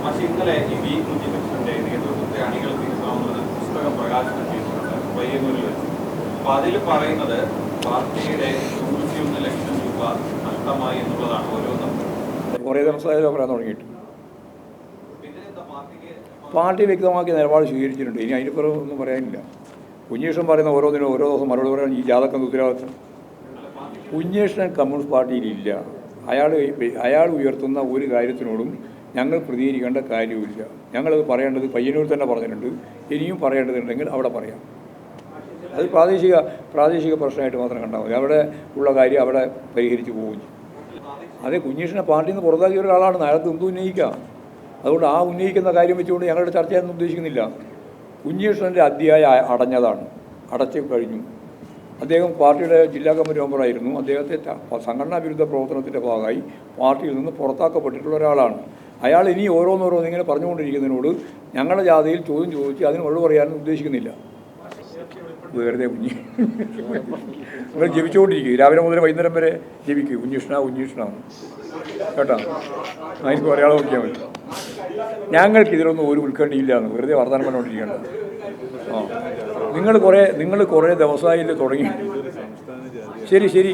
പക്ഷേ ഇന്നലെ ഈ വി കുഞ്ഞികൃഷ്ണന്റെ നേതൃത്വത്തെ അണികൾ തിരുത്താവുന്നത് പുസ്തകം പ്രകാശനം ചെയ്തിട്ടുണ്ട് പയ്യന്നൂരിൽ വെച്ച്. അപ്പൊ അതിൽ പറയുന്നത് പാർട്ടിയുടെ 101 ലക്ഷം രൂപ നഷ്ടമായി എന്നുള്ളതാണ് ഓരോന്നും. കുറേ ദിവസമായാലും പറയാൻ തുടങ്ങിയിട്ട് പാർട്ടി വ്യക്തമാക്കിയ നിലപാട് സ്വീകരിച്ചിട്ടുണ്ട്. ഇനി അതിനിപ്പുറം ഒന്നും പറയാനില്ല. കുഞ്ഞീഷ്ണൻ പറയുന്ന ഓരോന്നിനും ഓരോ ദിവസം മറുപടി പറയാൻ ഈ ജാതകം ഉത്തരവാദിത്വം. കുഞ്ഞീഷ്ണൻ കമ്മ്യൂണിസ്റ്റ് പാർട്ടിയിലില്ല. അയാൾ ഉയർത്തുന്ന ഒരു കാര്യത്തിനോടും ഞങ്ങൾ പ്രതികരിക്കേണ്ട കാര്യവുമില്ല. ഞങ്ങളത് പറയേണ്ടത് പയ്യന്നൂർ തന്നെ പറഞ്ഞിട്ടുണ്ട്. ഇനിയും പറയേണ്ടതുണ്ടെങ്കിൽ അവിടെ പറയാം. അത് പ്രാദേശിക പ്രശ്നമായിട്ട് മാത്രം കണ്ടാൽ മതി. അവിടെ ഉള്ള കാര്യം അവിടെ പരിഹരിച്ച് പോകും. അതേ കുഞ്ഞീഷ്ണനെ പാർട്ടിയിൽ നിന്ന് പുറത്താക്കിയ ഒരാളാണ്. അയാൾക്ക് എന്തും ഉന്നയിക്കാം. അതുകൊണ്ട് ആ ഉന്നയിക്കുന്ന കാര്യം വെച്ചുകൊണ്ട് ഞങ്ങളുടെ ചർച്ച ചെയ്യാനൊന്നും ഉദ്ദേശിക്കുന്നില്ല. കുഞ്ഞീഷ്ണൻ്റെ അധ്യായം അടച്ചു കഴിഞ്ഞു. അദ്ദേഹം പാർട്ടിയുടെ ജില്ലാ കമ്മിറ്റി മെമ്പറായിരുന്നു. അദ്ദേഹത്തെ സംഘടനാ വിരുദ്ധ പ്രവർത്തനത്തിൻ്റെ ഭാഗമായി പാർട്ടിയിൽ നിന്ന് പുറത്താക്കപ്പെട്ടിട്ടുള്ള ഒരാളാണ്. അയാൾ ഇനി ഓരോന്നിങ്ങനെ പറഞ്ഞുകൊണ്ടിരിക്കുന്നതിനോട് ഞങ്ങളുടെ ജാഥയിൽ ചോദ്യം ചോദിച്ച് അതിന് മറുപടി പറയാനും ഉദ്ദേശിക്കുന്നില്ല. വെറുതെ നിങ്ങൾ ജപിച്ചുകൊണ്ടിരിക്കും. രാവിലെ മുതൽ വൈകുന്നേരം വരെ ജപിക്കും. കുഞ്ഞീഷ്ണാണ് കേട്ടോ. അതിന് ഒരാളെ നോക്കിയാൽ മതി. ഞങ്ങൾക്ക് ഇതിലൊന്നും ഒരു ഉത്കണ്ഠയില്ല എന്ന് വെറുതെ വർത്തമാനം പറഞ്ഞുകൊണ്ടിരിക്കേണ്ടത്. നിങ്ങൾ കുറേ ദിവസമായി തുടങ്ങി. ശരി